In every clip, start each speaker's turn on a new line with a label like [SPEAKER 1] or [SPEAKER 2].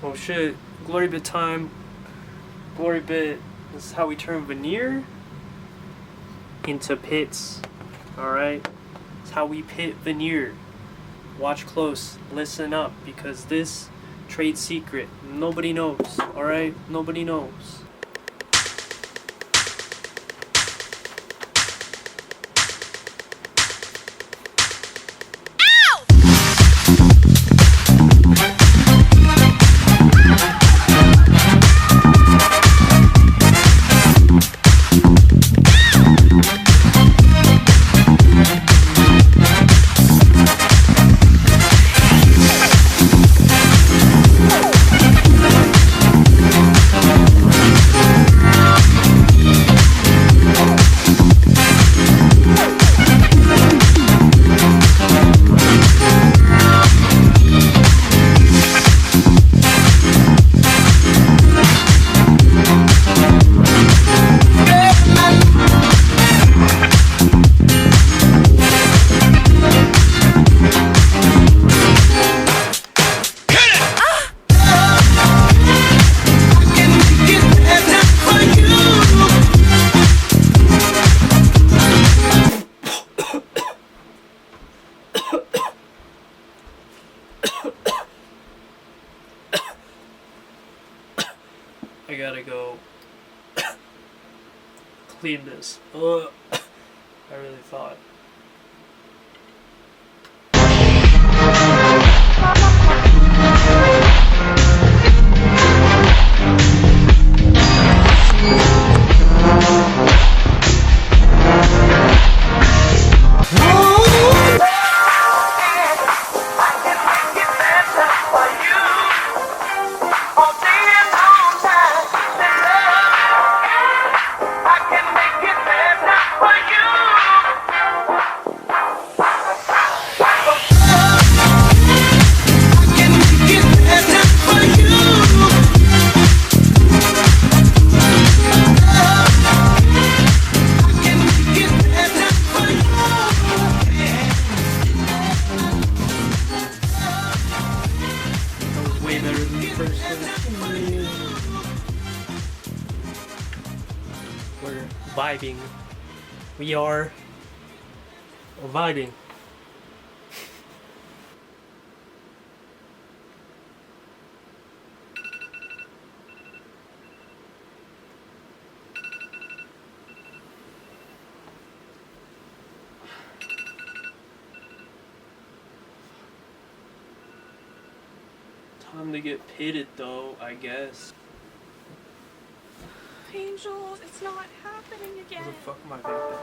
[SPEAKER 1] Oh shit, glory bit time. Glory bit is how we turn veneer into pits. Alright? It's how we pit veneer. Watch close, listen up, because this trade secret, nobody knows. Alright? Nobody knows. I gotta go clean this. I really thought. We're vibing. We are vibing. Time to get pitted though, I guess.
[SPEAKER 2] Angels, it's not happening again.
[SPEAKER 1] Where the fuck am I vaping?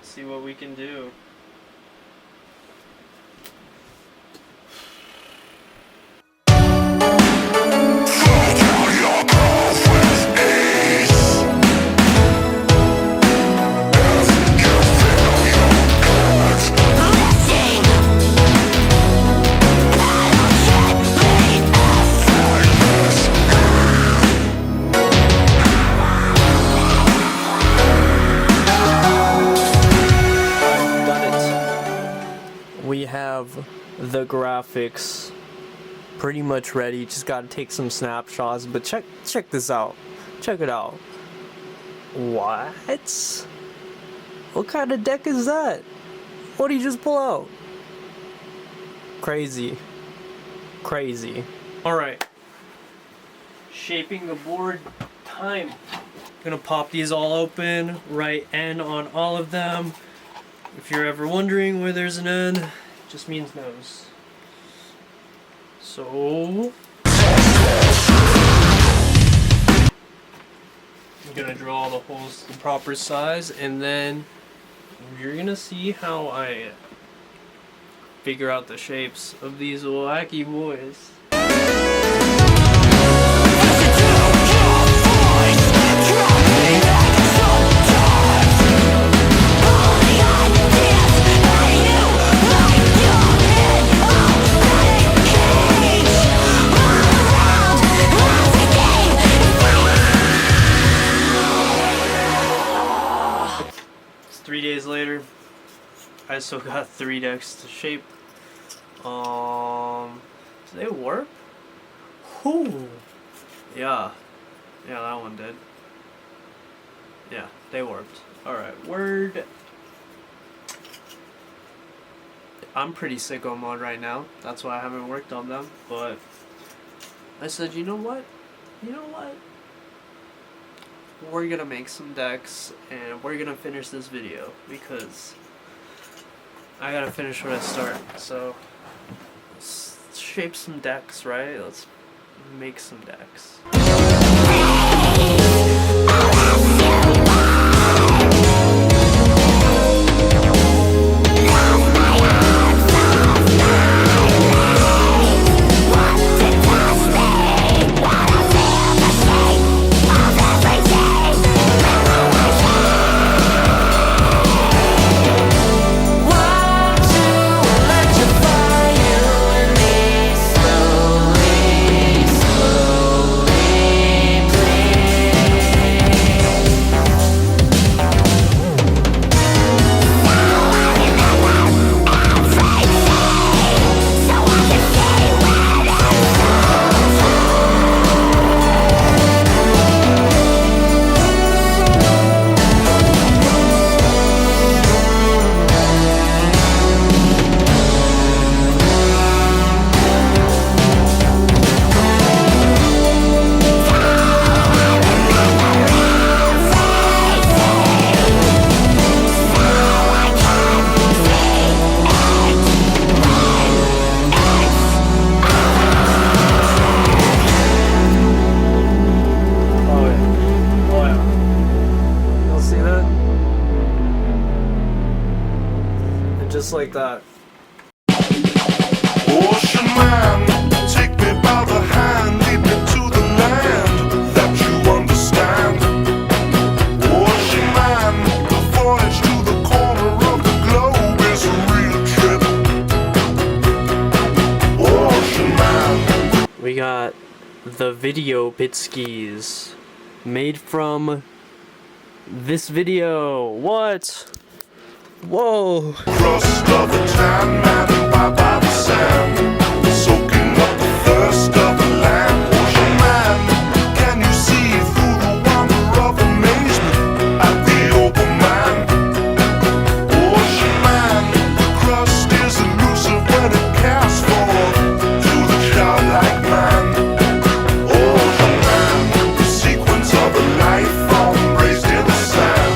[SPEAKER 1] See what we can do. We have the graphics pretty much ready. Just gotta take some snapshots, but check this out. Check it out. What? What kind of deck is that? What did you just pull out? Crazy. Crazy. Alright. shaping the board time. Gonna pop these all open, right end on all of them. If you're ever wondering where there's an end, it just means nose. So I'm gonna draw all the holes the proper size, and then you're gonna see how I figure out the shapes of these wacky boys. It's 3 days later. I still got 3 decks to shape. Do they warp? Whoo! Yeah, that one did. Yeah, they warped. Alright, word. I'm pretty sicko mode right now. That's why I haven't worked on them. But I said, you know what? We're gonna make some decks and we're gonna finish this video because I gotta finish what I start. So let's shape some decks, right? Let's make some decks. Just like that.
[SPEAKER 3] Ocean man, take me by the hand, lead me to the land that you understand. Ocean man, the voyage to the corner of the globe is a real trip. Ocean man.
[SPEAKER 1] We got the video bit skis made from this video. What? Whoa!
[SPEAKER 3] Crust of a tan man by the sand, soaking up the thirst of the land. Ocean man, can you see through the wonder of amazement at the open man? Ocean man, the crust is elusive when it casts forth to the childlike man. Ocean man, the sequence of a life form raised in the sand,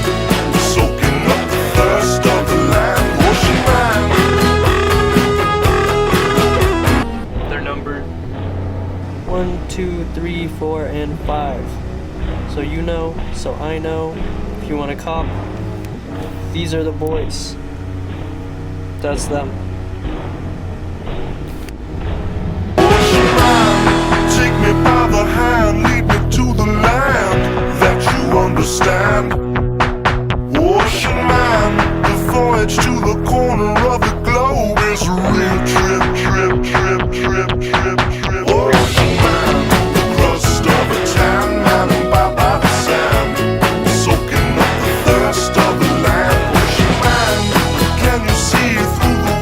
[SPEAKER 3] soaking up the thirst of the land. Ocean man.
[SPEAKER 1] They're numbered 1, 2, 3, 4, and 5. So you know, so I know. If you want to cop, these are the boys. That's them.
[SPEAKER 3] Ocean man, take me by the hand, lead me to the land that you understand. Ocean man, the voyage to the corner of the globe is a real trip. Ocean man, the crust of a tan man by the sand, soaking up the thirst of the land. Ocean man, can you see through the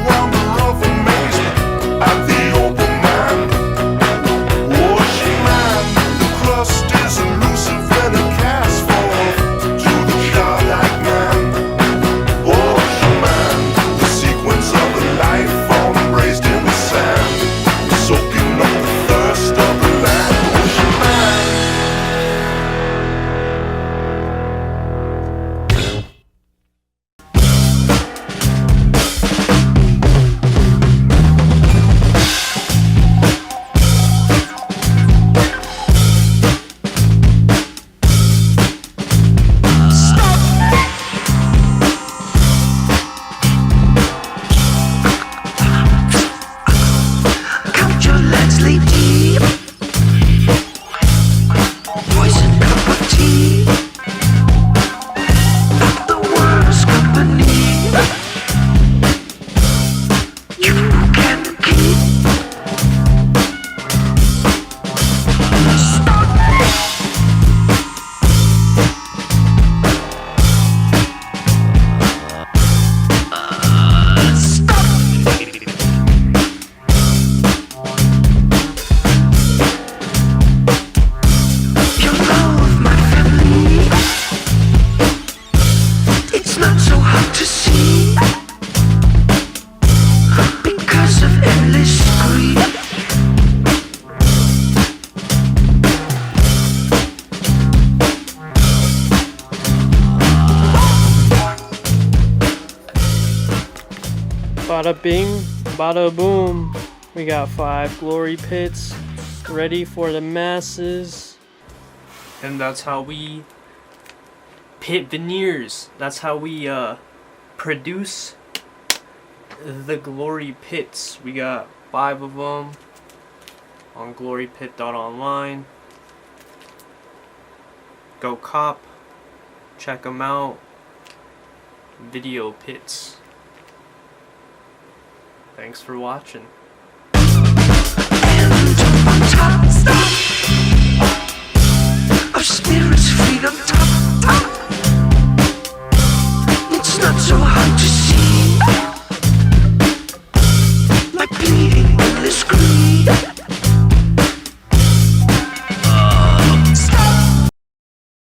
[SPEAKER 1] Bada bing, bada boom. We got 5 glory pits ready for the masses. And that's how we pit veneers. That's how we produce the glory pits. We got 5 of them on glorypit.online. Go cop, check them out. Video pits. Thanks for watching.